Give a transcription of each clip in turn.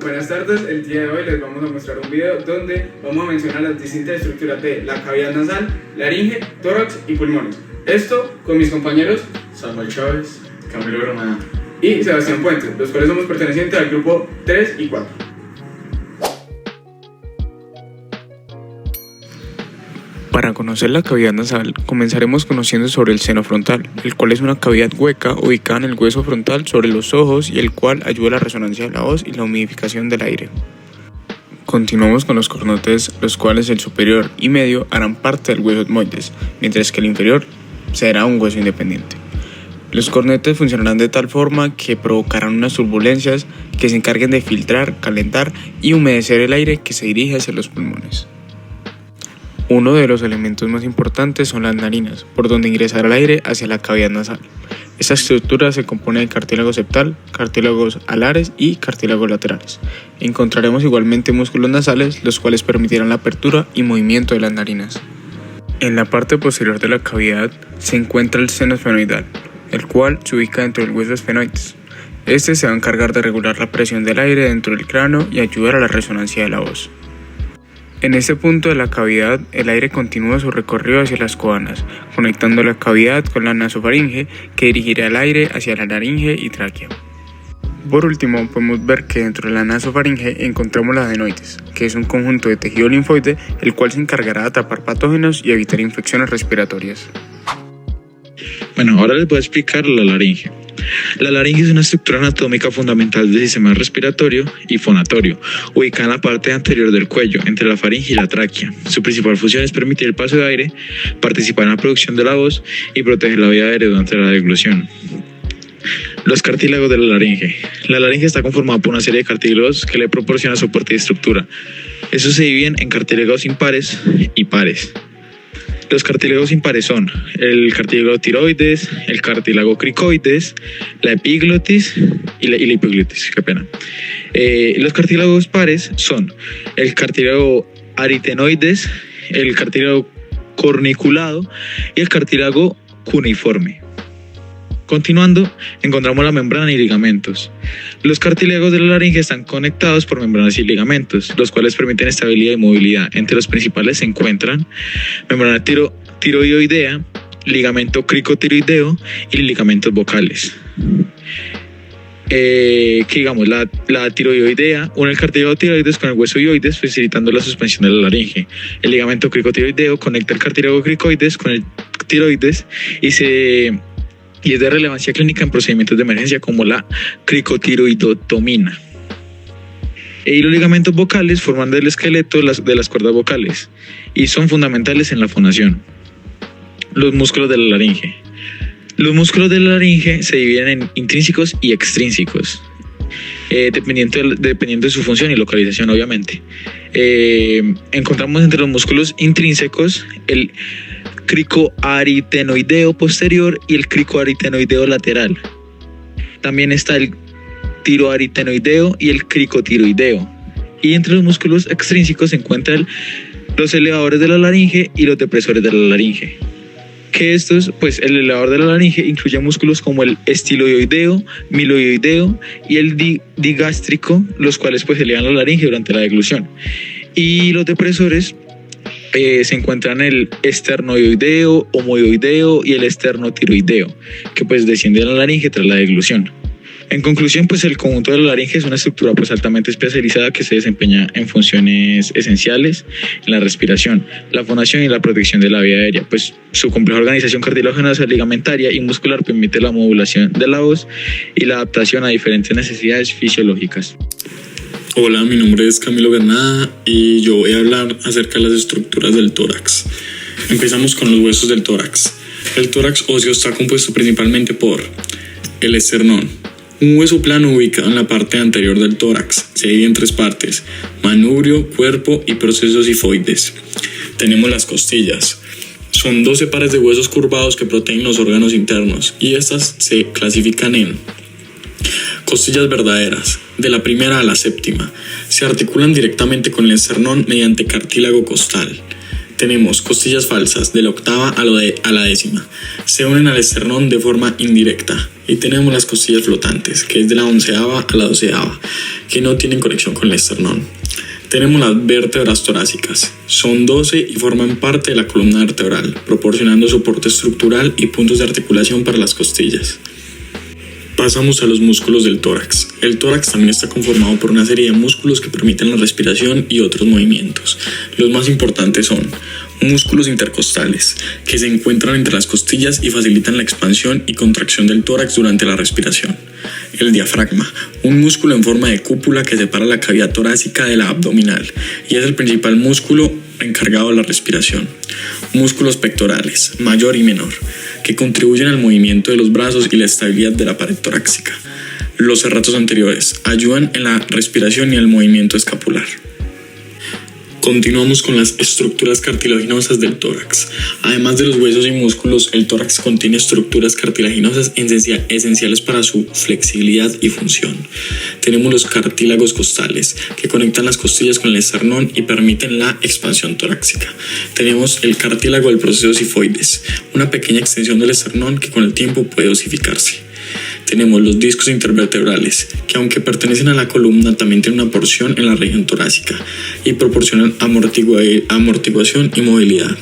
Buenas tardes, el día de hoy les vamos a mostrar un video donde vamos a mencionar las distintas estructuras de la cavidad nasal, laringe, tórax y pulmones. Esto con mis compañeros Samuel Chávez, Camilo Granada y Sebastián Puente, los cuales somos pertenecientes al grupo 3 y 4. Para conocer la cavidad nasal, comenzaremos conociendo sobre el seno frontal, el cual es una cavidad hueca ubicada en el hueso frontal sobre los ojos y el cual ayuda a la resonancia de la voz y la humidificación del aire. Continuamos con los cornotes, los cuales el superior y medio harán parte del hueso etmoides, mientras que el inferior será un hueso independiente. Los cornetes funcionarán de tal forma que provocarán unas turbulencias que se encarguen de filtrar, calentar y humedecer el aire que se dirige hacia los pulmones. Uno de los elementos más importantes son las narinas, por donde ingresará el aire hacia la cavidad nasal. Esta estructura se compone de cartílago septal, cartílagos alares y cartílagos laterales. Encontraremos igualmente músculos nasales, los cuales permitirán la apertura y movimiento de las narinas. En la parte posterior de la cavidad se encuentra el seno esfenoidal, el cual se ubica dentro del hueso esfenoides. Este se va a encargar de regular la presión del aire dentro del cráneo y ayudar a la resonancia de la voz. En este punto de la cavidad, el aire continúa su recorrido hacia las coanas, conectando la cavidad con la nasofaringe, que dirigirá el aire hacia la laringe y tráquea. Por último, podemos ver que dentro de la nasofaringe encontramos la adenoides, que es un conjunto de tejido linfoide, el cual se encargará de atrapar patógenos y evitar infecciones respiratorias. Bueno, ahora les voy a explicar la laringe. La laringe es una estructura anatómica fundamental del sistema respiratorio y fonatorio, ubicada en la parte anterior del cuello, entre la faringe y la tráquea. Su principal función es permitir el paso de aire, participar en la producción de la voz y proteger la vía aérea durante la deglución. Los cartílagos de la laringe. La laringe está conformada por una serie de cartílagos que le proporciona soporte y estructura. Estos se dividen en cartílagos impares y pares. Los cartílagos impares son el cartílago tiroides, el cartílago cricoides, la epiglotis y la hipoglotis. Qué pena. Los cartílagos pares son el cartílago aritenoides, el cartílago corniculado y el cartílago cuneiforme. Continuando, encontramos la membrana y ligamentos. Los cartílagos de la laringe están conectados por membranas y ligamentos, los cuales permiten estabilidad y movilidad. Entre los principales se encuentran membrana tiroidea, ligamento cricotiroideo y ligamentos vocales. La tiroidea une el cartílago tiroides con el hueso hioides, facilitando la suspensión de la laringe. El ligamento cricotiroideo conecta el cartílago cricoides con el tiroides y es de relevancia clínica en procedimientos de emergencia como la cricotiroidotomía. Y los ligamentos vocales forman el esqueleto de las cuerdas vocales y son fundamentales en la fonación. Los músculos de la laringe. Los músculos de la laringe se dividen en intrínsecos y extrínsecos, dependiendo de su función y localización, obviamente. Encontramos entre los músculos intrínsecos el cricoaritenoideo posterior y el cricoaritenoideo lateral. También está el tiroaritenoideo y el cricotiroideo. Y entre los músculos extrínsecos se encuentran los elevadores de la laringe y los depresores de la laringe. Que estos, pues el elevador de la laringe incluye músculos como el estiloideo, miloideo y el digástrico, los cuales pues elevan la laringe durante la deglución. Y los depresores se encuentran el esternoideo, homoideo y el esternotiroideo, que pues descienden a la laringe tras la deglución. En conclusión, pues el conjunto de la laringe es una estructura pues altamente especializada que se desempeña en funciones esenciales en la respiración, la fonación y la protección de la vía aérea. Pues su compleja organización cartilaginosa, ligamentaria y muscular permite la modulación de la voz y la adaptación a diferentes necesidades fisiológicas. Hola, mi nombre es Camilo Granada y yo voy a hablar acerca de las estructuras del tórax. Empezamos con los huesos del tórax. El tórax óseo está compuesto principalmente por el esternón, un hueso plano ubicado en la parte anterior del tórax. Se divide en tres partes: manubrio, cuerpo y procesos sifoides. Tenemos las costillas. Son 12 pares de huesos curvados que protegen los órganos internos y estas se clasifican en costillas verdaderas, de la primera a la séptima. Se articulan directamente con el esternón mediante cartílago costal. Tenemos costillas falsas, de la octava a la décima. Se unen al esternón de forma indirecta. Y tenemos las costillas flotantes, que es de la 11ª a la 12ª, que no tienen conexión con el esternón. Tenemos las vértebras torácicas, son 12 y forman parte de la columna vertebral, proporcionando soporte estructural y puntos de articulación para las costillas. Pasamos a los músculos del tórax. El tórax también está conformado por una serie de músculos que permiten la respiración y otros movimientos. Los más importantes son músculos intercostales, que se encuentran entre las costillas y facilitan la expansión y contracción del tórax durante la respiración. El diafragma, un músculo en forma de cúpula que separa la cavidad torácica de la abdominal y es el principal músculo encargado de la respiración. Músculos pectorales, mayor y menor, que contribuyen al movimiento de los brazos y la estabilidad de la pared torácica. Los serratos anteriores ayudan en la respiración y el movimiento escapular. Continuamos con las estructuras cartilaginosas del tórax. Además de los huesos y músculos, el tórax contiene estructuras cartilaginosas esenciales para su flexibilidad y función. Tenemos los cartílagos costales, que conectan las costillas con el esternón y permiten la expansión torácica. Tenemos el cartílago del proceso sifoides, una pequeña extensión del esternón que con el tiempo puede osificarse. Tenemos los discos intervertebrales, que aunque pertenecen a la columna, también tienen una porción en la región torácica y proporcionan amortiguación y movilidad.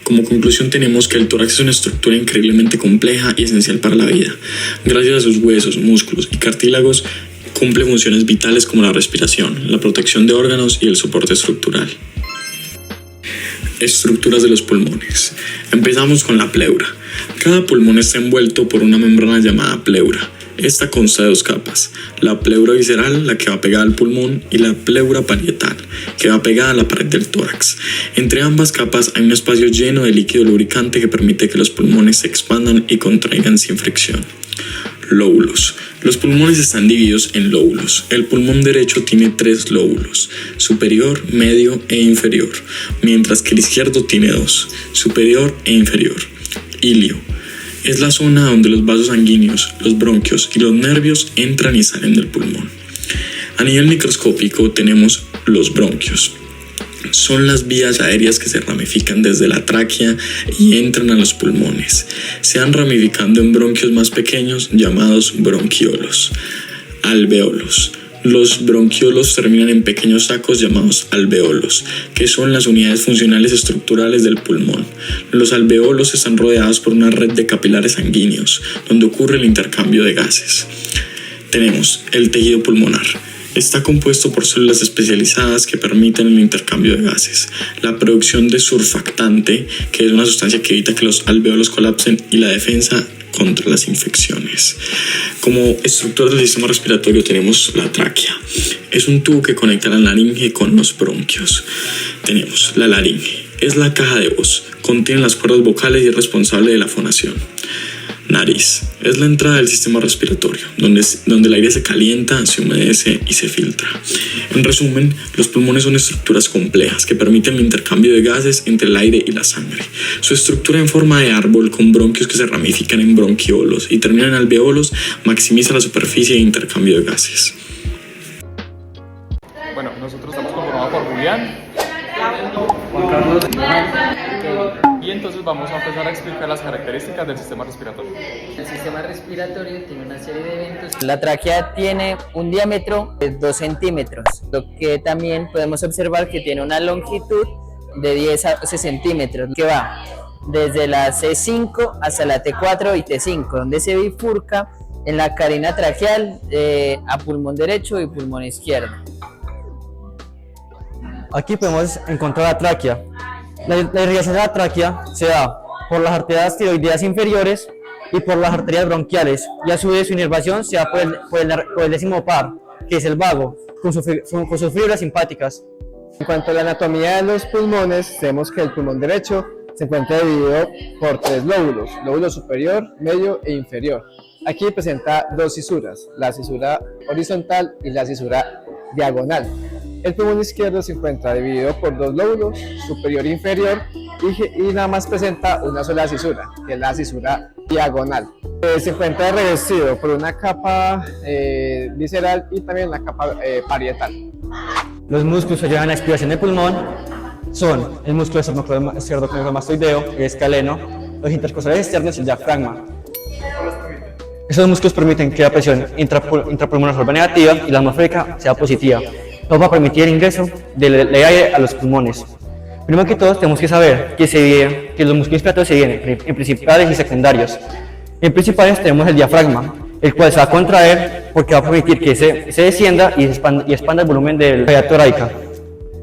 Como conclusión tenemos que el tórax es una estructura increíblemente compleja y esencial para la vida. Gracias a sus huesos, músculos y cartílagos, cumple funciones vitales como la respiración, la protección de órganos y el soporte estructural. Estructuras de los pulmones. Empezamos con la pleura. Cada pulmón está envuelto por una membrana llamada pleura. Esta consta de dos capas, la pleura visceral, la que va pegada al pulmón, y la pleura parietal, que va pegada a la pared del tórax. Entre ambas capas hay un espacio lleno de líquido lubricante que permite que los pulmones se expandan y contraigan sin fricción. Lóbulos. Los pulmones están divididos en lóbulos. El pulmón derecho tiene 3 lóbulos, superior, medio e inferior, mientras que el izquierdo tiene 2, superior e inferior. Ilio. Es la zona donde los vasos sanguíneos, los bronquios y los nervios entran y salen del pulmón. A nivel microscópico tenemos los bronquios. Son las vías aéreas que se ramifican desde la tráquea y entran a los pulmones. Se van ramificando en bronquios más pequeños llamados bronquiolos. Alvéolos. Los bronquiolos terminan en pequeños sacos llamados alvéolos, que son las unidades funcionales estructurales del pulmón. Los alvéolos están rodeados por una red de capilares sanguíneos, donde ocurre el intercambio de gases. Tenemos el tejido pulmonar. Está compuesto por células especializadas que permiten el intercambio de gases, la producción de surfactante, que es una sustancia que evita que los alvéolos colapsen, y la defensa contra las infecciones. Como estructura del sistema respiratorio tenemos la tráquea. Es un tubo que conecta la laringe con los bronquios. Tenemos la laringe. Es la caja de voz. Contiene las cuerdas vocales y es responsable de la fonación. Nariz. Es la entrada del sistema respiratorio, donde el aire se calienta, se humedece y se filtra. En resumen, los pulmones son estructuras complejas que permiten el intercambio de gases entre el aire y la sangre. Su estructura en forma de árbol con bronquios que se ramifican en bronquiolos y terminan en alvéolos maximiza la superficie de intercambio de gases. Bueno, nosotros estamos conformados por Julián, Juan Carlos. y entonces vamos a empezar a explicar las características del sistema respiratorio. El sistema respiratorio tiene una serie de eventos. La tráquea tiene un diámetro de 2 centímetros, lo que también podemos observar que tiene una longitud de 10 a 12 centímetros, que va desde la C5 hasta la T4 y T5, donde se bifurca en la carina traqueal a pulmón derecho y pulmón izquierdo. Aquí podemos encontrar la tráquea. La irrigación de la tráquea se da por las arterias tiroideas inferiores y por las arterias bronquiales, y a su vez su inervación se da por el décimo par, que es el vago, con sus fibras simpáticas. En cuanto a la anatomía de los pulmones, vemos que el pulmón derecho se encuentra dividido por 3 lóbulos, lóbulo superior, medio e inferior. Aquí presenta 2 cisuras, la cisura horizontal y la cisura diagonal. El pulmón izquierdo se encuentra dividido por 2 lóbulos, superior e inferior, y nada más presenta una sola cisura, que es la cisura diagonal. Se encuentra revestido por una capa visceral y también una capa parietal. Los músculos que llevan a la expiración del pulmón son el músculo esternocleidomastoideo, el escaleno, los intercostales externos y el diafragma. Estos músculos permiten que la presión intrapulmonar vuelva negativa y la atmosférica sea positiva. Esto va a permitir el ingreso del aire a los pulmones. Primero que todo, tenemos que saber que los músculos respiratorios se dividen en principales y secundarios. En principales tenemos el diafragma, el cual se va a contraer porque va a permitir que se descienda y expanda el volumen de la cavidad torácica.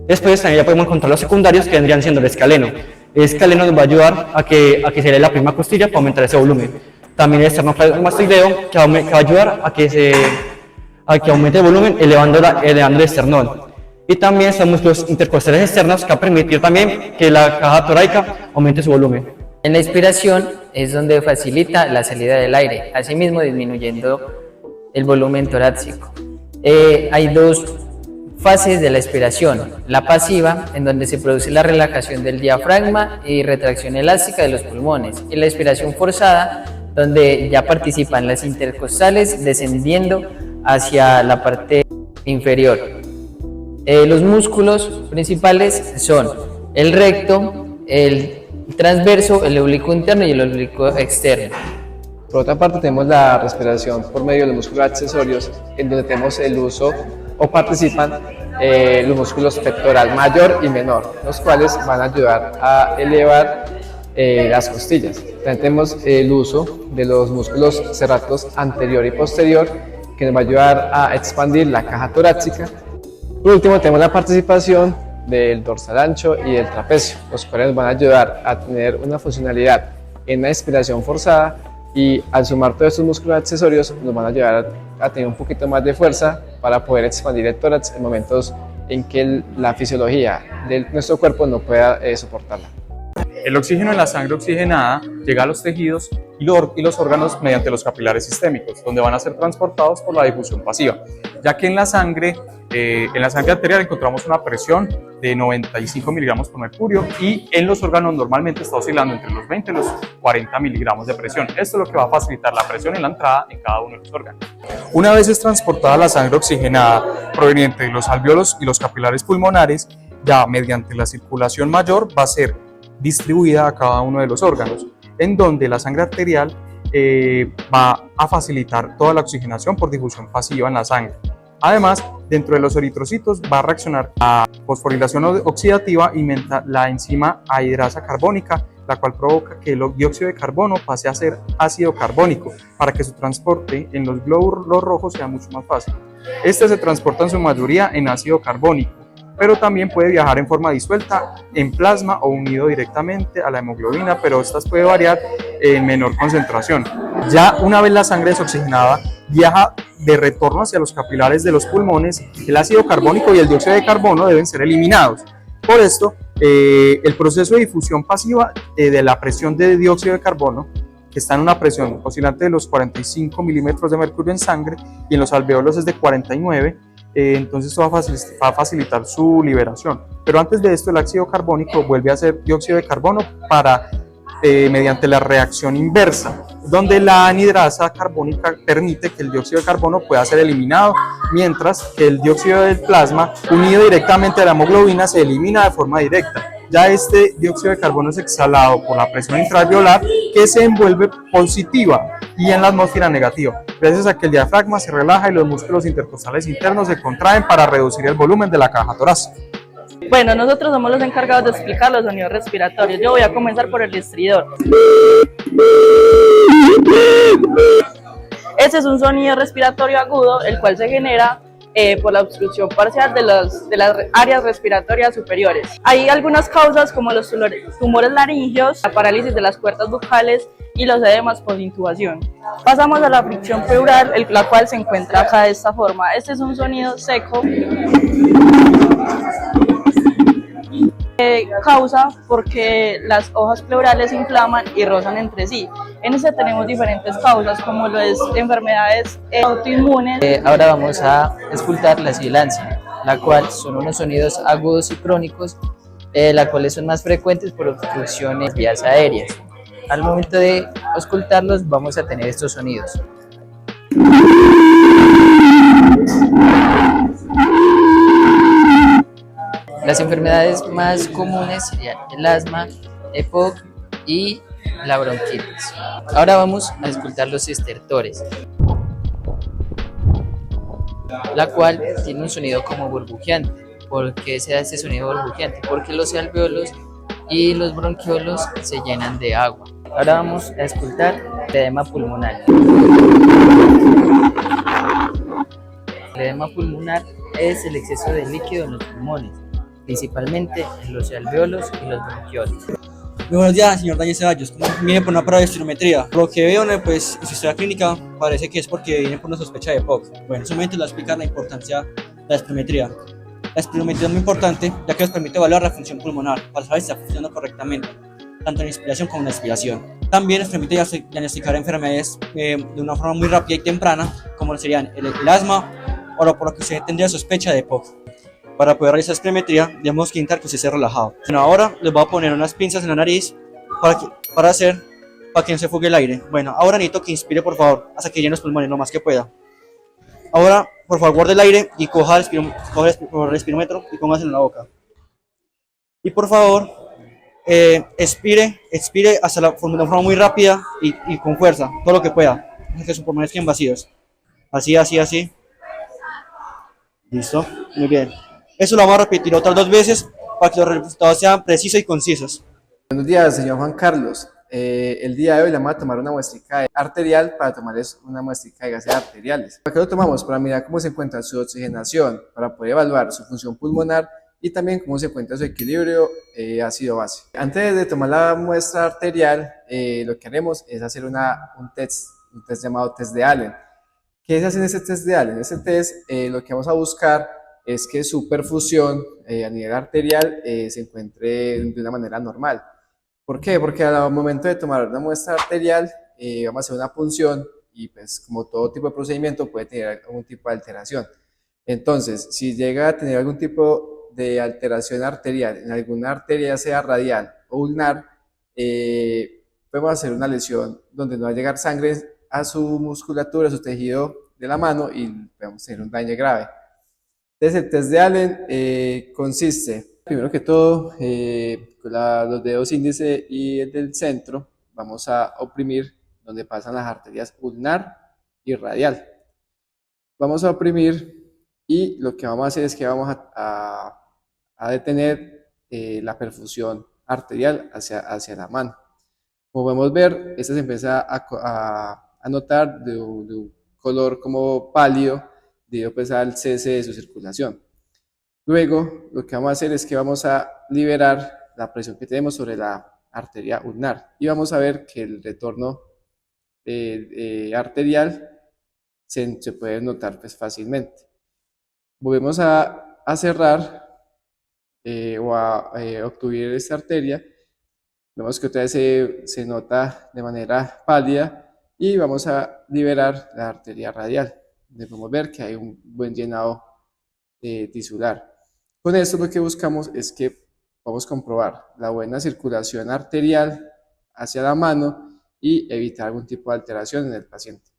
Después también ya podemos encontrar los secundarios, que vendrían siendo el escaleno. El escaleno nos va a ayudar a que se eleve la primera costilla para aumentar ese volumen. También el esternocleidomastoideo, que va a ayudar a que aumente el volumen elevando el esternón. Y también están músculos intercostales externos, que va a permitir también que la caja torácica aumente su volumen. En la expiración es donde facilita la salida del aire, asimismo disminuyendo el volumen torácico. Hay dos fases de la expiración: la pasiva, en donde se produce la relajación del diafragma y retracción elástica de los pulmones, y la expiración forzada, donde ya participan las intercostales descendiendo hacia la parte inferior. Los músculos principales son el recto, el transverso, el oblicuo interno y el oblicuo externo. Por otra parte, tenemos la respiración por medio de los músculos accesorios, en donde tenemos el uso o participan los músculos pectoral mayor y menor, los cuales van a ayudar a elevar las costillas. También tenemos el uso de los músculos serratos anterior y posterior, que nos va a ayudar a expandir la caja torácica. Por último, tenemos la participación del dorsal ancho y del trapecio, los cuales nos van a ayudar a tener una funcionalidad en la expiración forzada, y al sumar todos estos músculos accesorios nos van a ayudar a tener un poquito más de fuerza para poder expandir el tórax en momentos en que la fisiología de nuestro cuerpo no pueda soportarla. El oxígeno en la sangre oxigenada llega a los tejidos y los órganos mediante los capilares sistémicos, donde van a ser transportados por la difusión pasiva, ya que en la sangre arterial encontramos una presión de 95 miligramos por mercurio, y en los órganos normalmente está oscilando entre los 20 y los 40 miligramos de presión. Esto es lo que va a facilitar la presión en la entrada en cada uno de los órganos. Una vez es transportada la sangre oxigenada proveniente de los alvéolos y los capilares pulmonares, ya mediante la circulación mayor va a ser distribuida a cada uno de los órganos, en donde la sangre arterial va a facilitar toda la oxigenación por difusión pasiva en la sangre. Además, dentro de los eritrocitos va a reaccionar a fosforilación oxidativa y la enzima anhidrasa carbónica, la cual provoca que el dióxido de carbono pase a ser ácido carbónico, para que su transporte en los glóbulos rojos sea mucho más fácil. Este se transporta en su mayoría en ácido carbónico, pero también puede viajar en forma disuelta en plasma o unido directamente a la hemoglobina, pero estas puede variar en menor concentración. Ya una vez la sangre desoxigenada viaja de retorno hacia los capilares de los pulmones, el ácido carbónico y el dióxido de carbono deben ser eliminados. Por esto, el proceso de difusión pasiva de la presión de dióxido de carbono, que está en una presión oscilante de los 45 milímetros de mercurio en sangre, y en los alvéolos es de 49, entonces esto va a facilitar su liberación. Pero antes de esto, el ácido carbónico vuelve a ser dióxido de carbono mediante la reacción inversa, donde la anhidrasa carbónica permite que el dióxido de carbono pueda ser eliminado, mientras que el dióxido del plasma, unido directamente a la hemoglobina, se elimina de forma directa. Ya este dióxido de carbono es exhalado por la presión intraalveolar, que se envuelve positiva, y en la atmósfera negativa, gracias a que el diafragma se relaja y los músculos intercostales internos se contraen para reducir el volumen de la caja torácica. Bueno, nosotros somos los encargados de explicar los sonidos respiratorios. Yo voy a comenzar por el estridor. Este es un sonido respiratorio agudo, el cual se genera por la obstrucción parcial de las áreas respiratorias superiores. Hay algunas causas como los tumores laringeos, la parálisis de las cuerdas bucales y los edemas por intubación. Pasamos a la fricción pleural, la cual se encuentra acá de esta forma. Este es un sonido seco. Causa porque las hojas pleurales se inflaman y rozan entre sí. En este tenemos diferentes causas, como las enfermedades autoinmunes. Ahora vamos a escuchar la sibilancia, la cual son unos sonidos agudos y crónicos, las cuales son más frecuentes por obstrucciones de vías aéreas. Al momento de auscultarlos vamos a tener estos sonidos. Las enfermedades más comunes serían el asma, EPOC y la bronquitis. Ahora vamos a escuchar los estertores, la cual tiene un sonido como burbujeante. ¿Por qué se da ese sonido burbujeante? Porque los alveolos y los bronquiolos se llenan de agua. Ahora vamos a escuchar el edema pulmonar. El edema pulmonar es el exceso de líquido en los pulmones, principalmente en los alveolos y los bronquiolos. Muy buenos días, señor Daniel Ceballos. Viene por una prueba de espirometría. Por lo que veo, pues, en su historia clínica parece que es porque viene por una sospecha de POC. Bueno, en su momento le voy a explicar la importancia de la espirometría. La espirometría es muy importante ya que nos permite evaluar la función pulmonar para saber si está funcionando correctamente, tanto en inspiración como en expiración. También nos permite diagnosticar enfermedades de una forma muy rápida y temprana, como serían el asma o por lo que se tendría sospecha de POC. Para poder realizar espirometría, debemos que intentar que usted esté relajado. Bueno, ahora les voy a poner unas pinzas en la nariz para que no se fugue el aire. Bueno, ahora necesito que inspire, por favor, hasta que llene los pulmones lo más que pueda. Ahora, por favor, guarde el aire y coja el espirómetro y póngaselo en la boca. Y por favor, expire hasta de una forma muy rápida y con fuerza, todo lo que pueda, hasta que sus pulmones queden vacíos. Así. Listo, muy bien. Eso lo vamos a repetir otras 2 veces para que los resultados sean precisos y concisos. Buenos días, señor Juan Carlos. El día de hoy le vamos a tomar una muestrica arterial para tomarles una muestrica de gases arteriales. ¿Para qué lo tomamos? Para mirar cómo se encuentra su oxigenación, para poder evaluar su función pulmonar y también cómo se encuentra su equilibrio ácido-base. Antes de tomar la muestra arterial, lo que haremos es hacer un test llamado test de Allen. ¿Qué se hace en ese test de Allen? En ese test lo que vamos a buscar es que su perfusión a nivel arterial se encuentre de una manera normal. ¿Por qué? Porque al momento de tomar una muestra arterial vamos a hacer una punción y pues como todo tipo de procedimiento puede tener algún tipo de alteración. Entonces, si llega a tener algún tipo de alteración arterial en alguna arteria, ya sea radial o ulnar, podemos hacer una lesión donde no va a llegar sangre a su musculatura, a su tejido de la mano y podemos tener un daño grave. Entonces el test de Allen consiste, primero que todo, con los dedos índice y el del centro, vamos a oprimir donde pasan las arterias ulnar y radial. Vamos a oprimir y lo que vamos a hacer es que vamos a detener la perfusión arterial hacia la mano. Como podemos ver, esta se empieza a notar de un color como pálido debido pues al cese de su circulación. Luego lo que vamos a hacer es que vamos a liberar la presión que tenemos sobre la arteria ulnar y vamos a ver que el retorno arterial se puede notar pues fácilmente. Volvemos a cerrar o a obstruir esta arteria. Vemos que otra vez se nota de manera pálida y vamos a liberar la arteria radial. Podemos ver que hay un buen llenado tisular. Con esto lo que buscamos es que vamos a comprobar la buena circulación arterial hacia la mano y evitar algún tipo de alteración en el paciente.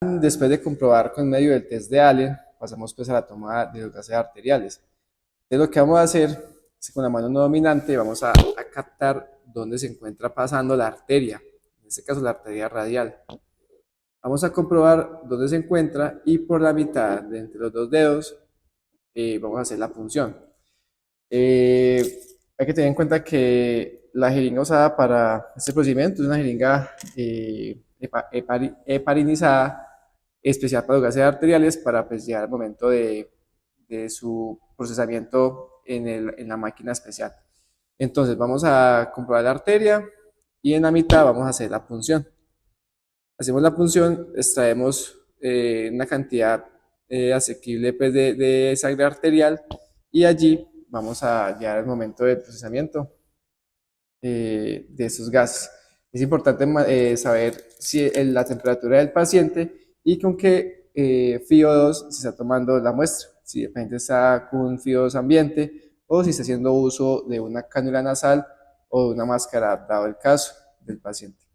Después de comprobar con medio del test de Allen, pasamos pues a la toma de los gases arteriales. Entonces lo que vamos a hacer es con la mano no dominante vamos a captar dónde se encuentra pasando la arteria, en este caso la arteria radial. Vamos a comprobar dónde se encuentra y por la mitad de entre los 2 dedos vamos a hacer la punción. Hay que tener en cuenta que la jeringa usada para este procedimiento es una jeringa heparinizada especial para los gases arteriales para pues, llegar al momento de su procesamiento en la máquina especial. Entonces vamos a comprobar la arteria y en la mitad vamos a hacer la punción. Hacemos la punción, extraemos una cantidad asequible pues, de sangre arterial y allí vamos a llegar al momento del procesamiento de esos gases. Es importante saber si la temperatura del paciente y con qué FiO2 se está tomando la muestra. Si el paciente está con un FiO2 ambiente o si está haciendo uso de una cánula nasal o de una máscara, dado el caso del paciente.